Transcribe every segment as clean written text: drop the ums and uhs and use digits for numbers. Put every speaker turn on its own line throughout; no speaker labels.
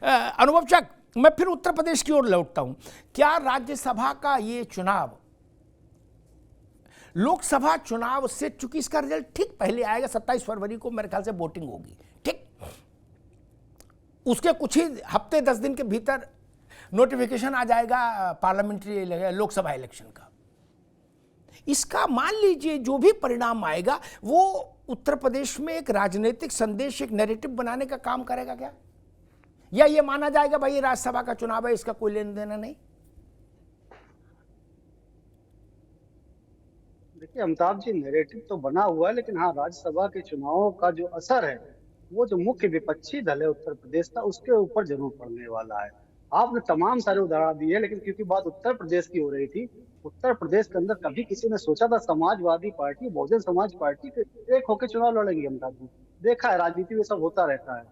अनुभव चक, मैं फिर उत्तर प्रदेश की ओर लौटता हूं। क्या राज्यसभा का ये चुनाव लोकसभा चुनाव से, चूंकि इसका रिजल्ट ठीक पहले आएगा, 27 फरवरी को मेरे ख्याल से वोटिंग होगी, ठीक, उसके कुछ ही हफ्ते 10 दिन के भीतर नोटिफिकेशन आ जाएगा पार्लियामेंट्री लोकसभा इलेक्शन का। इसका मान लीजिए जो भी परिणाम आएगा वो उत्तर प्रदेश में एक राजनीतिक संदेश, एक नैरेटिव बनाने का काम करेगा क्या, या ये माना जाएगा भाई ये राज्यसभा का चुनाव है, इसका कोई लेना देना नहीं?
देखिए अमिताभ जी, नैरेटिव तो बना हुआ है, लेकिन हाँ, राज्यसभा के चुनावों का जो असर है वो जो मुख्य विपक्षी दल है उत्तर प्रदेश का, उसके ऊपर जरूर पड़ने वाला है। आपने तमाम सारे उदाहरण दिए, लेकिन क्योंकि बात उत्तर प्रदेश की हो रही थी, उत्तर प्रदेश के अंदर कभी किसी ने सोचा था समाजवादी पार्टी, बहुजन समाज पार्टी के एक होकर चुनाव लड़ेंगे? अमिताभ जी, देखा है राजनीति में सब होता रहता है।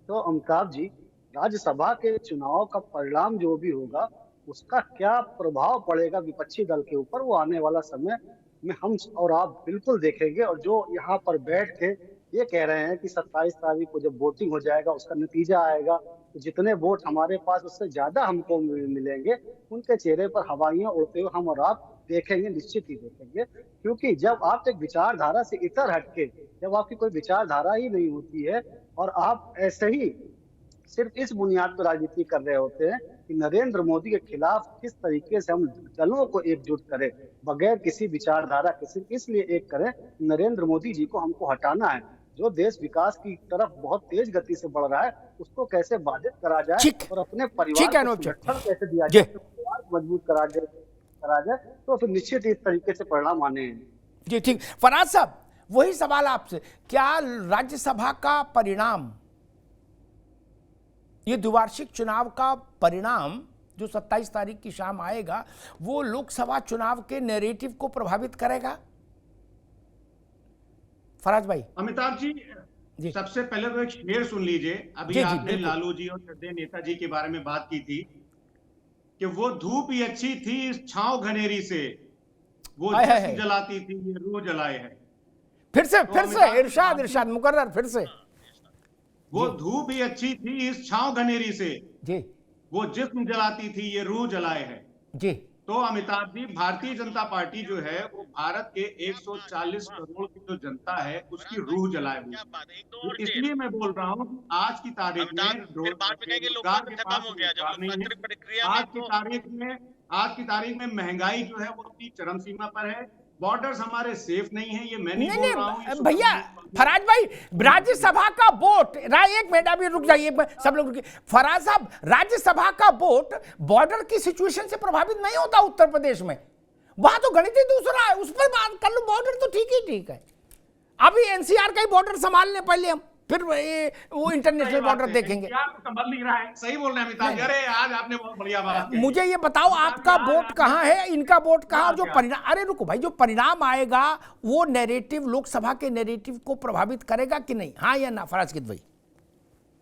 तो अमिताभ जी, राज्यसभा के चुनाव का परिणाम जो भी होगा उसका क्या प्रभाव पड़ेगा विपक्षी दल के ऊपर, वो आने वाला समय में हम और आप बिल्कुल देखेंगे। और जो यहाँ पर बैठ के ये कह रहे हैं कि 27 तारीख को जब वोटिंग हो जाएगा उसका नतीजा आएगा तो जितने वोट हमारे पास उससे ज्यादा हमको मिलेंगे, उनके चेहरे पर हवाइयां उड़ते हुए हम और आप देखेंगे, निश्चित ही देखेंगे। क्योंकि जब आप एक विचारधारा से इतर हटके, जब आपकी कोई विचारधारा ही नहीं होती है और आप ऐसे ही सिर्फ इस बुनियाद पर राजनीति कर रहे होते हैं कि नरेंद्र मोदी के खिलाफ किस तरीके से हम दलों को एकजुट करें बगैर किसी विचारधारा के, सिर्फ इसलिए एक करें नरेंद्र मोदी जी को हमको हटाना है। जो देश विकास की तरफ बहुत तेज गति से बढ़ रहा है उसको कैसे बाधित करा जाए और अपने परिवार को संरक्षण कैसे दिया जाए, परिवार को मजबूत करा जाए, तो फिर निश्चित इस तरीके से परिणाम आने हैं।
जी ठीक। फराज साहब, वही सवाल आपसे, क्या राज्यसभा का परिणाम, ये द्विवार्षिक चुनाव का परिणाम जो 27 तारीख की शाम आएगा, वो लोकसभा चुनाव के नैरेटिव को प्रभावित करेगा? फराज भाई।
अमिताभ जी, सबसे पहले तो एक शेर सुन लीजिए। अभी आपने लालू जी और श्रद्धेय नेताजी के बारे में बात की थी कि वो धूप ही अच्छी थी इस छांव घनेरी से, वो जिस्म जलाती थी ये रूह जलाए है।
फिर से इरशाद मुकर्रर, फिर से।
वो धूप ही अच्छी थी इस छांव घनेरी से
जी,
वो जिस्म जलाती थी ये रूह जलाए है
जी।
तो अमिताभ जी, भारतीय जनता पार्टी जो है वो भारत के 140 करोड़ की जो जनता है उसकी रूह जलाए हुई है। तो इसलिए मैं बोल रहा हूँ आज की तारीख में आज की तारीख में महंगाई जो है वो अपनी चरम सीमा पर है। बॉर्डर्स हमारे सेफ नहीं है, ये मैं नहीं बोल रहा हूँ
भैया। फराज भाई, राज्यसभा का वोट, एक मिनट अभी रुक जाइए सब लोग। फराज साहब, राज्यसभा का वोट बॉर्डर की सिचुएशन से प्रभावित नहीं होता उत्तर प्रदेश में, वहां तो गणित ही दूसरा है, उस पर बात कर लो। बॉर्डर तो ठीक है, अभी एनसीआर का ही बॉर्डर संभाल लें पहले हम, फिर वो इंटरनेशनल बॉर्डर देखेंगे।
सही बोल रहे हैं अमिताभ। अरे आज आपने बहुत बढ़िया बात कही।
मुझे ये बताओ, आपका वोट कहाँ है, इनका वोट कहाँ, और जो परिणाम, अरे रुको भाई, जो परिणाम आएगा वो नैरेटिव, लोकसभा के नैरेटिव को प्रभावित करेगा कि नहीं, हाँ या ना? फराज किद भाई,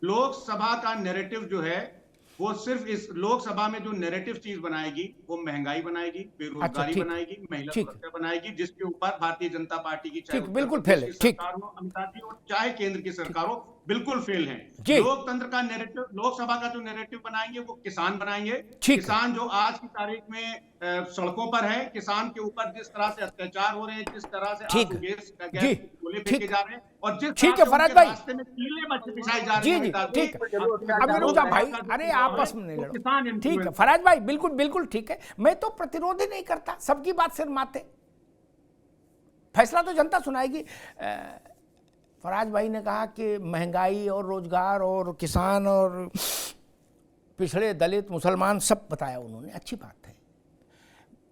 लोकसभा का नैरेटिव जो है वो सिर्फ इस लोकसभा में जो नैरेटिव चीज बनाएगी वो महंगाई बनाएगी, बेरोजगारी बनाएगी, महिला सुरक्षा बनाएगी, जिसके ऊपर भारतीय जनता पार्टी की चाहे
बिल्कुल फेल है, ठीक,
अमिताभ जी, और चाहे केंद्र की सरकार हो, बिल्कुल फेल है। लोकतंत्र का नैरेटिव, लोकसभा का जो नैरेटिव बनाएंगे वो किसान बनाएंगे। किसान जो आज की तारीख में सड़कों पर है, किसान के ऊपर जिस तरह से अत्याचार हो रहे हैं, जिस तरह से गोले फेंके जा रहे हैं, और जिस
ठीक है फराज भाई,
रास्ते में कीले मच्छी बिछाई जा रही है,
ठीक है। अभी रुक जा भाई, अरे आपस में नहीं लड़ो, ठीक है फराज भाई, बिल्कुल ठीक है। मैं तो प्रतिरोध ही नहीं करता, सबकी बात सिर माते, फैसला तो जनता सुनाएगी। फराज भाई ने कहा कि महंगाई और रोजगार और किसान और पिछड़े दलित मुसलमान सब बताया उन्होंने, अच्छी बात है।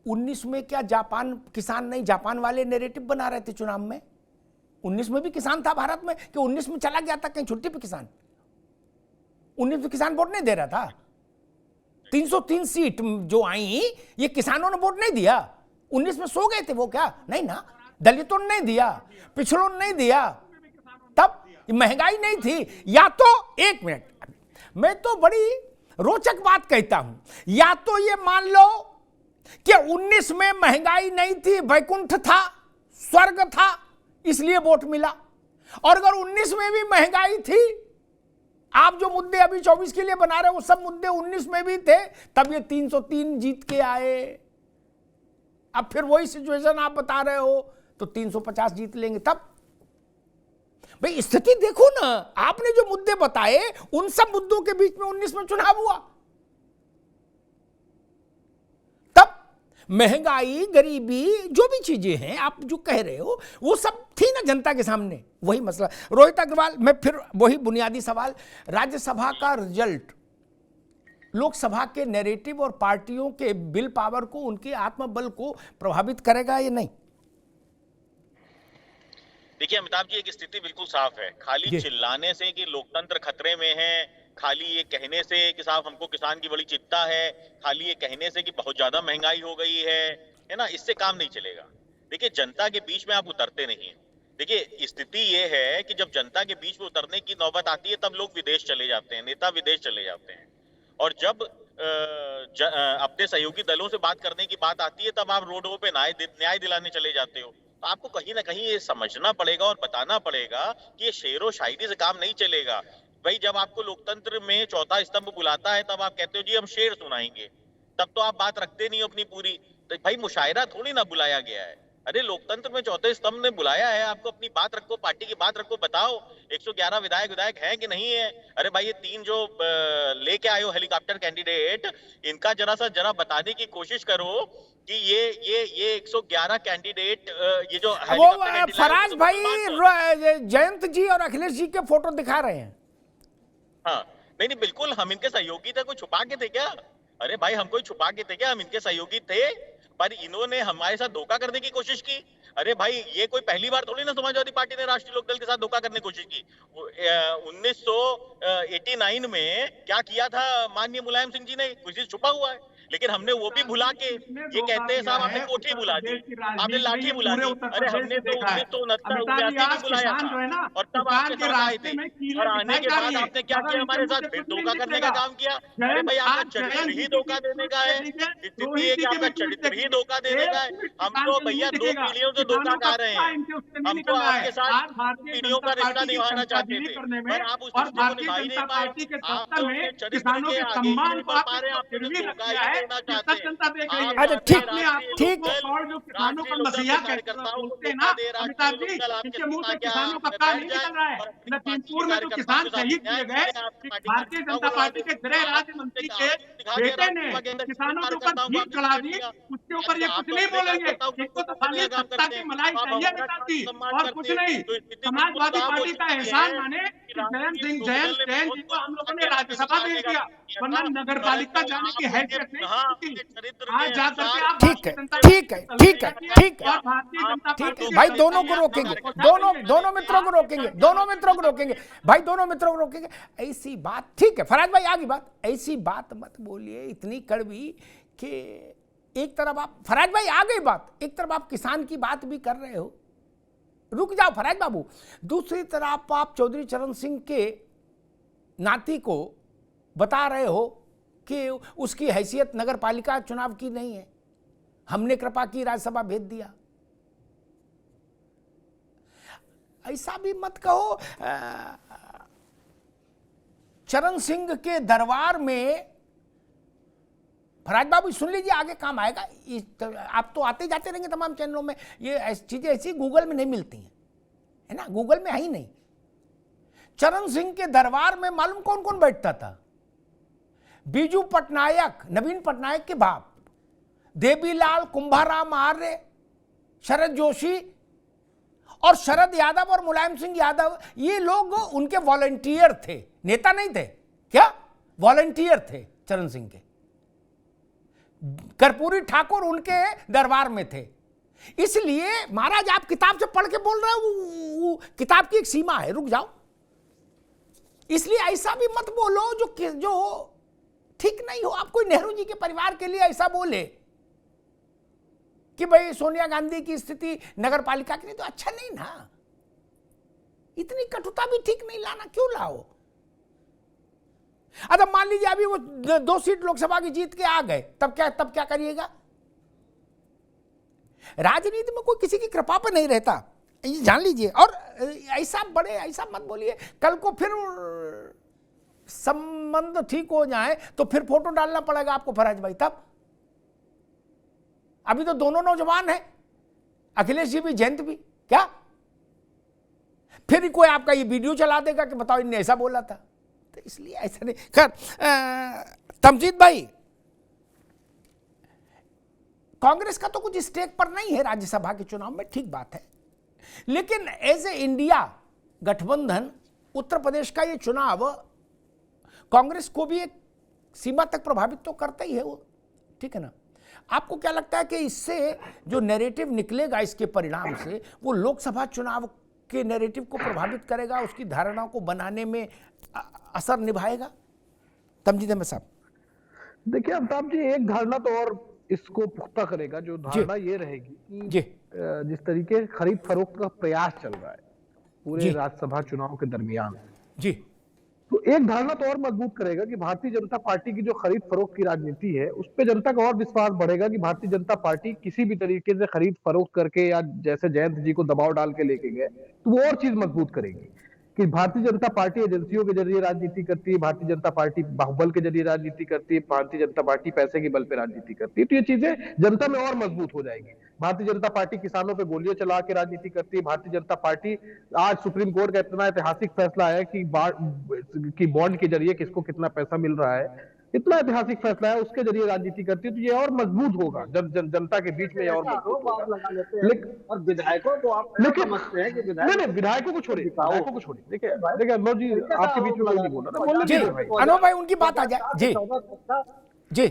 19 में क्या जापान किसान नहीं, जापान वाले नैरेटिव बना रहे थे चुनाव में? 19 में भी किसान था भारत में, कि 19 में चला गया था कहीं छुट्टी पे किसान? 19 में किसान वोट नहीं दे रहा था। 303 सीट जो आई ये किसानों ने वोट नहीं दिया। 19 में सो गए थे वो क्या? नहीं ना, दलितों ने नहीं दिया, पिछड़ों ने नहीं दिया, तब महंगाई नहीं थी। या तो एक मिनट, मैं तो बड़ी रोचक बात कहता हूं, या तो ये मान लो कि 19 में महंगाई नहीं थी, वैकुंठ था, स्वर्ग था, इसलिए वोट मिला, और अगर 19 में भी महंगाई थी, आप जो मुद्दे अभी 24 के लिए बना रहे हो वो सब मुद्दे 19 में भी थे, तब ये 303 जीत के आए। अब फिर वही सिचुएशन आप बता रहे हो तो 350 जीत लेंगे तब। भाई स्थिति देखो ना, आपने जो मुद्दे बताए उन सब मुद्दों के बीच में 19 में चुनाव हुआ, तब महंगाई, गरीबी, जो भी चीजें हैं आप जो कह रहे हो वो सब थी ना जनता के सामने। वही मसला। रोहित अग्रवाल, मैं फिर वही बुनियादी सवाल, राज्यसभा का रिजल्ट लोकसभा के नैरेटिव और पार्टियों के बिल पावर को, उनके आत्मबल को प्रभावित करेगा या नहीं?
देखिए अमिताभ जी, एक स्थिति बिल्कुल साफ है। खाली चिल्लाने से कि लोकतंत्र खतरे में है, खाली ये कहने से कि साहब हमको किसान की बड़ी चिंता है, खाली ये कहने से कि बहुत ज्यादा महंगाई हो गई है ना, इससे काम नहीं चलेगा। देखिए जनता के बीच में आप उतरते नहीं है। देखिए स्थिति ये है कि जब जनता के बीच में उतरने की नौबत आती है तब लोग विदेश चले जाते हैं, नेता विदेश चले जाते हैं, और जब अपने सहयोगी दलों से बात करने की बात आती है तब आप रोडों पे न्याय दिलाने चले जाते हो। तो आपको कहीं ना कहीं ये समझना पड़ेगा और बताना पड़ेगा कि ये शेरो शायरी से काम नहीं चलेगा। भाई जब आपको लोकतंत्र में चौथा स्तंभ बुलाता है तब आप कहते हो जी हम शेर सुनाएंगे, तब तो आप बात रखते नहीं अपनी पूरी। तो भाई मुशायरा थोड़ी ना बुलाया गया है। अरे लोकतंत्र में चौथे स्तंभ ने बुलाया है, आपको अपनी बात रखो, पार्टी की बात रखो, बताओ 111 विधायक हैं कि नहीं है। अरे भाई ये 3 जो लेके आए हो हेलीकॉप्टर कैंडिडेट, इनका जरा बताने की कोशिश करो कि ये 111 कैंडिडेट, ये जो
फराज भाई जयंत जी और अखिलेश जी के फोटो दिखा रहे हैं।
हाँ नहीं बिल्कुल, हम इनके सहयोगी थे, कोई छुपा के थे क्या? अरे भाई हम कोई छुपा के थे क्या? हम इनके सहयोगी थे, पर इन्होंने हमारे साथ धोखा करने की कोशिश की। अरे भाई ये कोई पहली बार थोड़ी ना समाजवादी पार्टी ने राष्ट्रीय लोकदल के साथ धोखा करने की कोशिश की। 1989 में क्या किया था माननीय मुलायम सिंह जी ने, कुछ चीज छुपा हुआ है, लेकिन हमने वो भी भुला के ये कहते हैं साहब आपने कोठी बुला दी, आपने लाठी बुला दी। अरे हमने तो 1969 भी बुलाया था और तब आपके साथ आए थे, और आने के बाद आपने क्या किया हमारे साथ? फिर धोखा करने का काम किया। अरे भाई आपका चरित्र ही धोखा देने का है, स्थिति है कि आपका चरित्र ही धोखा देने का है। हम तो भैया 2 पीढ़ियों से धोखा खा रहे हैं, हम तो आपके साथ पीढ़ियों का रिश्ता निभाना चाहते थे, पर आप उस रिश्ते को निभा ही नहीं पाए। आप तो अपने चरित्र के आगे नहीं बढ़ पा रहे, आप सिर्फ धोखा ही देना चाहते हैं।
अच्छा ठीक
और जो किसानों का मसीहा बोलते हैं ना अमिताभ जी, इनके मुंह से किसानों का काम नहीं निकल रहा है। लखीमपुर में जो किसान शहीद किए गए, भारतीय जनता पार्टी के गृह राज्य मंत्री के बेटे ने किसानों के ऊपर जीप चढ़ा दी, उसके ऊपर ये कुछ नहीं बोलेंगे। इनको तो खाली सत्ता की मलाई चाहिए अमिताभ जी, और कुछ नहीं। समाजवादी पार्टी का एहसान माने जयंत जी को हम लोगों ने राज्यसभा भेज दिया, वरना नगर पालिका जाने की हैसियत नहीं। आज जाकर के आप
ठीक है भाई, दोनों को रोकेंगे, दोनों मित्रों को रोकेंगे भाई, दोनों मित्रों को रोकेंगे। ऐसी बात ठीक है फराज भाई, आगे बात, ऐसी बात मत बोलिए इतनी कड़वी कि एक तरफ आप, फराज भाई आ गई बात, एक तरफ आप किसान की बात भी कर रहे हो, रुक जाओ फराज बाबू, दूसरी तरफ आप चौधरी चरण सिंह के नाती को बता रहे हो कि उसकी हैसियत नगर पालिका चुनाव की नहीं है, हमने कृपा की राज्यसभा भेज दिया। ऐसा भी मत कहो। चरण सिंह के दरबार में, फराज बाबू सुन लीजिए, आगे काम आएगा। आप तो आते जाते रहेंगे तमाम चैनलों में, ये चीजें ऐसी गूगल में नहीं मिलती हैं, है ना, गूगल में है ही नहीं। चरण सिंह के दरबार में मालूम कौन कौन बैठता था? बीजू पटनायक, नवीन पटनायक के बाप, देवीलाल कुंभाराम आर्य, शरद जोशी और शरद यादव और मुलायम सिंह यादव, ये लोग उनके वॉलंटियर थे, नेता नहीं थे। क्या वॉलंटियर थे चरण सिंह के? कर्पूरी ठाकुर उनके दरबार में थे। इसलिए महाराज आप किताब से पढ़ के बोल रहे हो, किताब की एक सीमा है, रुक जाओ। इसलिए ऐसा भी मत बोलो जो ठीक नहीं हो। आप कोई नेहरू जी के परिवार के लिए ऐसा बोले कि भाई सोनिया गांधी की स्थिति नगर पालिका के लिए तो अच्छा नहीं ना, इतनी कटुता भी ठीक नहीं, लाना क्यों लाओ? अच्छा मान लीजिए अभी वो 2 सीट लोकसभा की जीत के आ गए, तब क्या करिएगा? राजनीति में कोई किसी की कृपा पर नहीं रहता, ये जान लीजिए। और ऐसा मत बोलिए, कल को फिर संबंध ठीक हो जाए तो फिर फोटो डालना पड़ेगा आपको फराज भाई। तब अभी तो दोनों नौजवान हैं, अखिलेश जी भी जयंत भी, क्या फिर कोई आपका ये वीडियो चला देगा कि बताओ इनने ऐसा बोला था? तो इसलिए ऐसा नहीं। खैर तमजीद भाई, कांग्रेस का तो कुछ स्टेक पर नहीं है राज्यसभा के चुनाव में, ठीक बात है, लेकिन एज ए इंडिया गठबंधन उत्तर प्रदेश का ये चुनाव कांग्रेस को भी एक सीमा तक प्रभावित तो करता ही है वो, ठीक है ना? आपको क्या लगता है कि इससे जो नैरेटिव निकलेगा इसके परिणाम से, वो लोकसभा चुनाव के नैरेटिव को प्रभावित करेगा, उसकी धारणाओं को बनाने में असर निभाएगा? तमजीद अहमद साहब।
देखिए अमिताभ जी, एक धारणा तो और इसको पुख्ता करेगा, जो धारणा ये रहेगी कि जिस तरीके खरीद फरोख्त का प्रयास चल रहा है पूरे राज्यसभा चुनाव के दरमियान
जी,
तो एक धारणा तो और मजबूत करेगा कि भारतीय जनता पार्टी की जो खरीद फरोख्त की राजनीति है उस पर जनता का और विश्वास बढ़ेगा कि भारतीय जनता पार्टी किसी भी तरीके से खरीद फरोख्त करके या जैसे जयंत जी को दबाव डाल के लेके गए तो वो और चीज मजबूत करेगी कि भारतीय जनता पार्टी एजेंसियों के जरिए राजनीति करती है, भारतीय जनता पार्टी बाहुबल के जरिए राजनीति करती है, भारतीय जनता पार्टी पैसे के बल पे राजनीति करती है। तो ये चीजें जनता में और मजबूत हो जाएगी। भारतीय जनता पार्टी किसानों पे गोलियां चला के राजनीति करती है। भारतीय जनता पार्टी, आज सुप्रीम कोर्ट का इतना ऐतिहासिक फैसला है कि बॉन्ड के जरिए किसको कितना पैसा मिल रहा है, इतना ऐतिहासिक फैसला है, उसके जरिए राजनीति करती है। तो ये और मजबूत होगा जनता के बीच में, और मजबूत होगा।
और विधायकों को आप समझते हैं कि
नहीं, विधायकों को छोड़िए, विधायकों को छोड़िए। देखिए अनोज जी, आपके बीच में कोई नहीं बोल रहा था,
जी अनोज भाई उनकी बात आ जाए। जी जी,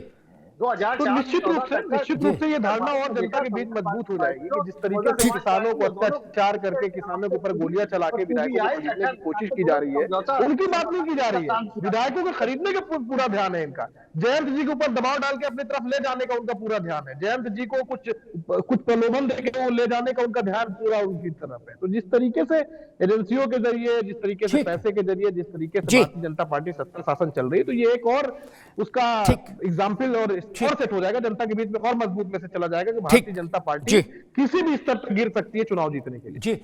2004
तो निश्चित रूप से ये धारणा और जनता के बीच मजबूत हो जाएगी कि जिस तरीके से किसानों को अत्याचार करके किसानों के ऊपर गोलियां चला के विधायकों को खरीदने की कोशिश की जा रही है, उनकी बात नहीं की जा रही है। विधायकों को खरीदने का पूरा ध्यान है इनका। जयंत जी के ऊपर दबाव डाल के अपनी तरफ ले जाने का उनका पूरा ध्यान है। जयंत जी को कुछ प्रलोभन देके वो ले जाने का उनका ध्यान पूरा उनकी तरफ है। तो जिस तरीके से एजेंसियों के जरिए, जिस तरीके से पैसे के जरिए, जिस तरीके से भारतीय जनता पार्टी सत्ता शासन चल रही है, तो ये एक और उसका एग्जाम्पल और सेट हो जाएगा, जनता के बीच में और मजबूत में से चला जाएगा कि भारतीय जनता पार्टी किसी भी स्तर पर गिर सकती है चुनाव जीतने के लिए।
जी